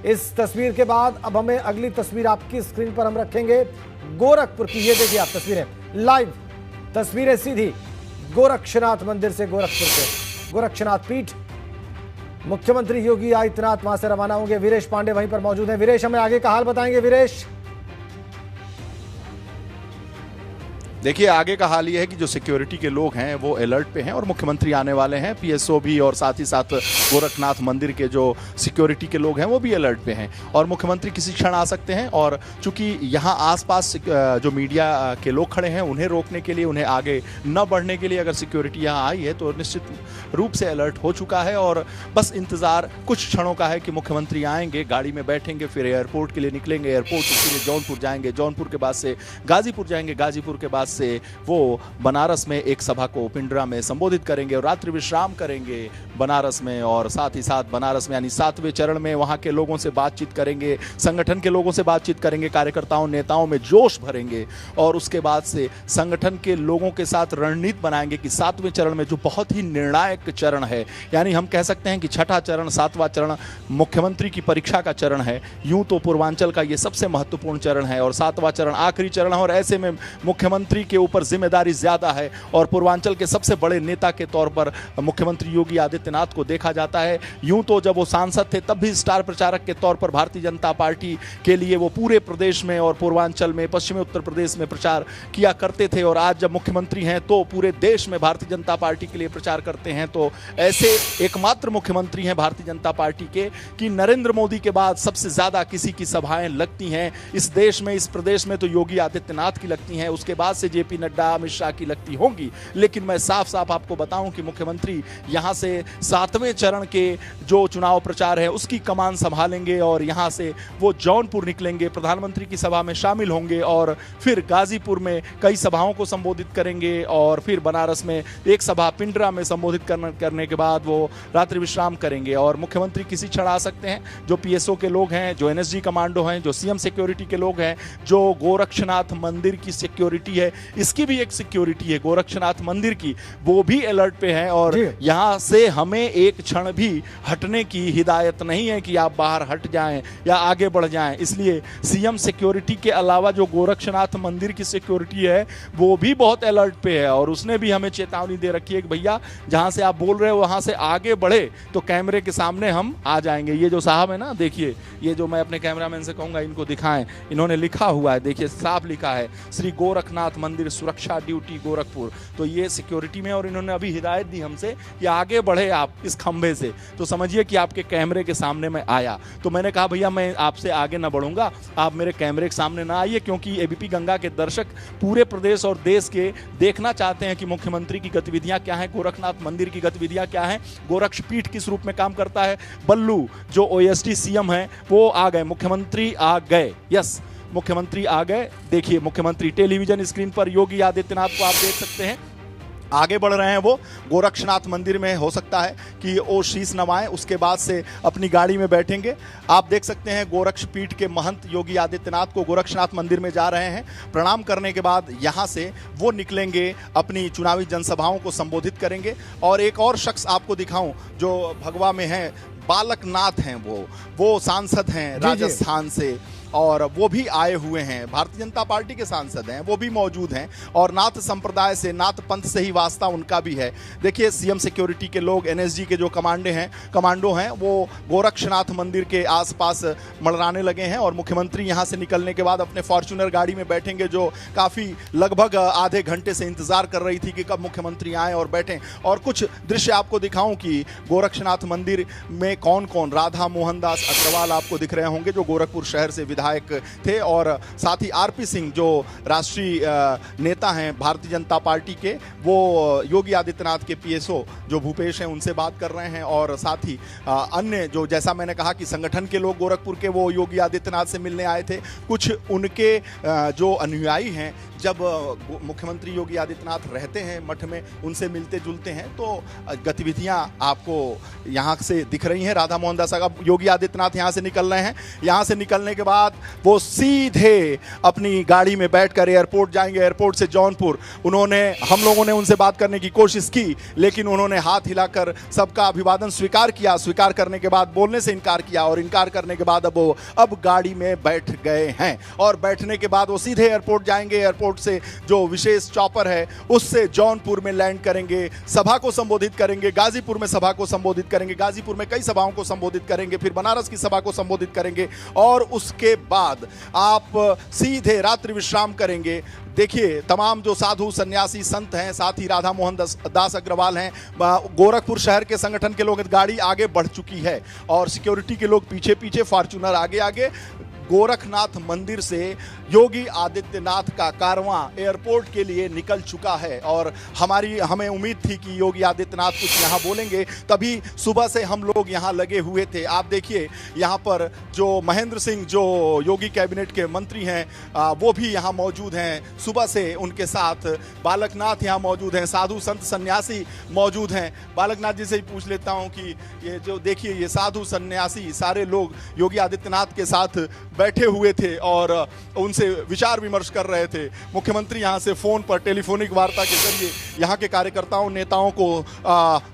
इस तस्वीर के बाद अब हमें अगली तस्वीर आपकी स्क्रीन पर हम रखेंगे गोरखपुर की। ये देखिए आप तस्वीरें, लाइव तस्वीरें सीधी गोरक्षनाथ मंदिर से, गोरखपुर से गोरक्षनाथ पीठ। मुख्यमंत्री योगी आदित्यनाथ वहां से रवाना होंगे। वीरेश पांडे वहीं पर मौजूद हैं। वीरेश, हमें आगे का हाल बताएंगे। वीरेश, देखिए आगे का हाल ये है कि जो सिक्योरिटी के लोग हैं वो अलर्ट पे हैं और मुख्यमंत्री आने वाले हैं। पीएसओ भी और साथ ही साथ गोरखनाथ मंदिर के जो सिक्योरिटी के लोग हैं वो भी अलर्ट पे हैं और मुख्यमंत्री किसी क्षण आ सकते हैं। और चूंकि यहाँ आसपास जो मीडिया के लोग खड़े हैं उन्हें रोकने के लिए, उन्हें आगे न बढ़ने के लिए अगर सिक्योरिटी यहाँ आई है तो निश्चित रूप से अलर्ट हो चुका है और बस इंतजार कुछ क्षणों का है कि मुख्यमंत्री आएंगे, गाड़ी में बैठेंगे, फिर एयरपोर्ट के लिए निकलेंगे, एयरपोर्ट के लिए जौनपुर जाएंगे, जौनपुर के बाद से गाजीपुर जाएंगे, गाजीपुर के बाद से वो बनारस में एक सभा को पिंडरा में संबोधित करेंगे और रात्रि विश्राम करेंगे बनारस में। और साथ ही साथ बनारस में यानी 7वें चरण में वहां के लोगों से बातचीत करेंगे, संगठन के लोगों से बातचीत करेंगे, कार्यकर्ताओं नेताओं में जोश भरेंगे और उसके बाद से संगठन के लोगों के साथ रणनीति बनाएंगे कि 7वें चरण में जो बहुत ही निर्णायक चरण है, यानी हम कह सकते हैं कि छठा चरण 7वां चरण मुख्यमंत्री की परीक्षा का चरण है। यूं तो पूर्वांचल का ये सबसे महत्वपूर्ण चरण है और 7वां चरण आखिरी चरण है और ऐसे में मुख्यमंत्री के ऊपर जिम्मेदारी ज्यादा है और पूर्वांचल के सबसे बड़े नेता के तौर पर मुख्यमंत्री योगी आदित्यनाथ को देखा जाता है। यूं तो जब वो सांसद थे तब भी स्टार प्रचारक के तौर पर भारतीय जनता पार्टी के लिए वो पूरे प्रदेश में और पूर्वांचल में, पश्चिमी उत्तर प्रदेश में प्रचार किया करते थे और आज जब मुख्यमंत्री हैं तो पूरे देश में भारतीय जनता पार्टी के लिए प्रचार करते हैं। तो ऐसे एकमात्र मुख्यमंत्री हैं भारतीय जनता पार्टी के कि नरेंद्र मोदी के बाद सबसे ज्यादा किसी की सभाएं लगती हैं इस देश में, इस प्रदेश में तो योगी आदित्यनाथ की लगती हैं, उसके बाद से जेपी नड्डा, अमित शाह की लगती होंगी। लेकिन मैं साफ साफ आपको बताऊं कि मुख्यमंत्री यहां से 7वें चरण के जो चुनाव प्रचार है उसकी कमान संभालेंगे और यहां से वो जौनपुर निकलेंगे, प्रधानमंत्री की सभा में शामिल होंगे और फिर गाजीपुर में कई सभाओं को संबोधित करेंगे और फिर बनारस में एक सभा पिंडरा में संबोधित करने के बाद वो रात्रि विश्राम करेंगे। और मुख्यमंत्री किसी क्षण आ सकते हैं। जो पीएसओ के लोग हैं, जो एनएसजी कमांडो हैं, जो सीएम सिक्योरिटी के लोग हैं, जो गोरक्षनाथ मंदिर की सिक्योरिटी है, इसकी भी एक सिक्योरिटी है गोरक्षनाथ मंदिर की, वो भी अलर्ट पे है और यहां से हमें एक क्षण भी हटने की हिदायत नहीं है कि आप बाहर हट जाएं या आगे बढ़ जाएं। इसलिए सीएम सिक्योरिटी के अलावा जो गोरक्षनाथ मंदिर की सिक्योरिटी है वो भी बहुत अलर्ट पे है और उसने भी हमें चेतावनी दे रखी है कि भैया जहां से आप बोल रहे हो वहां से आगे बढ़े तो कैमरे के सामने हम आ जाएंगे। ये जो साहब है ना, देखिए, ये जो मैं अपने कैमरामैन से कहूंगा इनको दिखाएं, इन्होंने लिखा हुआ है, देखिए साफ लिखा है, श्री गोरखनाथ मंदिर सुरक्षा ड्यूटी गोरखपुर। तो ये सिक्योरिटी में और इन्होंने अभी हिदायत दी हमसे कि आगे बढ़े आप इस खंभे से, तो समझिए कि आपके कैमरे के सामने मैं आया। तो मैंने कहा भैया मैं आपसे आगे ना बढ़ूंगा, आप मेरे कैमरे के सामने ना आइए, क्योंकि एबीपी गंगा के दर्शक पूरे प्रदेश और देश के देखना चाहते हैं कि मुख्यमंत्री की गतिविधियां क्या हैं, गोरखनाथ मंदिर की गतिविधियां क्या हैं, गोरक्ष पीठ किस रूप में काम करता है। बल्लू जो ओएसडी सीएम है वो आ गए, मुख्यमंत्री आ गए, यस मुख्यमंत्री आ गए। देखिए मुख्यमंत्री टेलीविजन स्क्रीन पर योगी आदित्यनाथ को आप देख सकते हैं, आगे बढ़ रहे हैं वो गोरक्षनाथ मंदिर में। हो सकता है कि वो शीश नवाएं, उसके बाद से अपनी गाड़ी में बैठेंगे। आप देख सकते हैं गोरक्ष पीठ के महंत योगी आदित्यनाथ को गोरक्षनाथ मंदिर में जा रहे हैं। प्रणाम करने के बाद यहाँ से वो निकलेंगे, अपनी चुनावी जनसभाओं को संबोधित करेंगे। और एक और शख्स आपको दिखाऊं जो भगवा में है, बालकनाथ हैं, वो सांसद हैं राजस्थान से और वो भी आए हुए हैं, भारतीय जनता पार्टी के सांसद हैं, वो भी मौजूद हैं और नाथ संप्रदाय से, नाथ पंथ से ही वास्ता उनका भी है। देखिए सीएम सिक्योरिटी के लोग, एनएसजी के जो कमांडो हैं वो गोरक्षनाथ मंदिर के आसपास मंडराने लगे हैं और मुख्यमंत्री यहां से निकलने के बाद अपने फॉर्च्यूनर गाड़ी में बैठेंगे, जो काफ़ी लगभग आधे घंटे से इंतजार कर रही थी कि कब मुख्यमंत्री आए और बैठें। और कुछ दृश्य आपको दिखाऊं कि गोरक्षनाथ मंदिर में कौन कौन, राधा मोहन दास अग्रवाल आपको दिख रहे होंगे जो गोरखपुर शहर से विधायक थे और साथ ही आरपी सिंह जो राष्ट्रीय नेता हैं भारतीय जनता पार्टी के, वो योगी आदित्यनाथ के पीएसओ जो भूपेश हैं उनसे बात कर रहे हैं और साथ ही अन्य जो, जैसा मैंने कहा कि संगठन के लोग गोरखपुर के वो योगी आदित्यनाथ से मिलने आए थे। कुछ उनके जो अनुयायी हैं जब मुख्यमंत्री योगी आदित्यनाथ रहते हैं मठ में, उनसे मिलते जुलते हैं, तो गतिविधियां आपको यहाँ से दिख रही हैं। राधा मोहन दास साहब, योगी आदित्यनाथ यहाँ से निकल रहे हैं। यहाँ से निकलने के बाद वो सीधे अपनी गाड़ी में बैठकर एयरपोर्ट जाएंगे। एयरपोर्ट से जौनपुर हम लोगों ने उनसे बात करने की कोशिश की, लेकिन उन्होंने हाथ हिलाकर सबका अभिवादन स्वीकार किया। स्वीकार करने के बाद बोलने से इनकार किया, और इनकार करने के बाद अब गाड़ी में बैठ गए हैं। और बैठने के बाद वो सीधे एयरपोर्ट जाएंगे। एयरपोर्ट से जो विशेष चॉपर है उससे जौनपुर में लैंड करेंगे, सभा को संबोधित करेंगे, गाजीपुर में सभा को संबोधित करेंगे, गाजीपुर में कई सभाओं को संबोधित करेंगे, फिर बनारस की सभा को संबोधित करेंगे, और उसके बाद आप सीधे रात्रि विश्राम करेंगे। देखिए, तमाम जो साधु सन्यासी संत हैं, साथ ही राधा मोहन दास अग्रवाल हैं, गोरखपुर शहर के संगठन के लोग, गाड़ी आगे बढ़ चुकी है और सिक्योरिटी के लोग पीछे पीछे, फॉर्च्यूनर आगे आगे। गोरखनाथ मंदिर से योगी आदित्यनाथ का कारवां एयरपोर्ट के लिए निकल चुका है, और हमें उम्मीद थी कि योगी आदित्यनाथ कुछ यहाँ बोलेंगे, तभी सुबह से हम लोग यहाँ लगे हुए थे। आप देखिए, यहाँ पर जो महेंद्र सिंह, जो योगी कैबिनेट के मंत्री हैं, वो भी यहाँ मौजूद हैं। सुबह से उनके साथ बालकनाथ यहाँ मौजूद हैं, साधु संत सन्यासी मौजूद हैं। बालकनाथ जी से ही पूछ लेता हूँ कि ये जो देखिए, ये साधु सन्यासी सारे लोग योगी आदित्यनाथ के साथ बैठे हुए थे और उनसे विचार विमर्श कर रहे थे। मुख्यमंत्री यहाँ से फोन पर टेलीफोनिक वार्ता के जरिए यहाँ के कार्यकर्ताओं, नेताओं को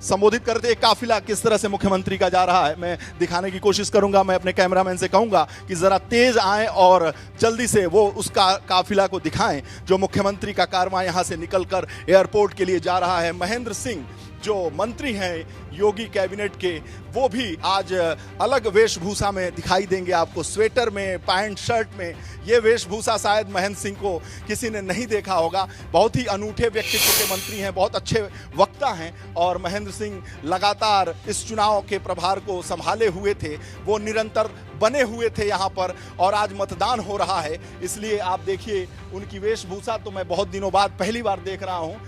संबोधित करते। एक काफिला किस तरह से मुख्यमंत्री का जा रहा है, मैं दिखाने की कोशिश करूंगा। मैं अपने कैमरामैन से कहूंगा कि जरा तेज आएं और जल्दी से वो उसका काफिला को दिखाएं, जो मुख्यमंत्री का कारवां यहाँ से निकलकर एयरपोर्ट के लिए जा रहा है। महेंद्र सिंह जो मंत्री हैं योगी कैबिनेट के, वो भी आज अलग वेशभूषा में दिखाई देंगे आपको, स्वेटर में, पैंट शर्ट में। ये वेशभूषा शायद महेंद्र सिंह को किसी ने नहीं देखा होगा। बहुत ही अनूठे व्यक्तित्व के मंत्री हैं, बहुत अच्छे वक्ता हैं, और महेंद्र सिंह लगातार इस चुनाव के प्रभार को संभाले हुए थे। वो निरंतर बने हुए थे यहाँ पर, और आज मतदान हो रहा है, इसलिए आप देखिए उनकी वेशभूषा तो मैं बहुत दिनों बाद पहली बार देख रहा हूँ।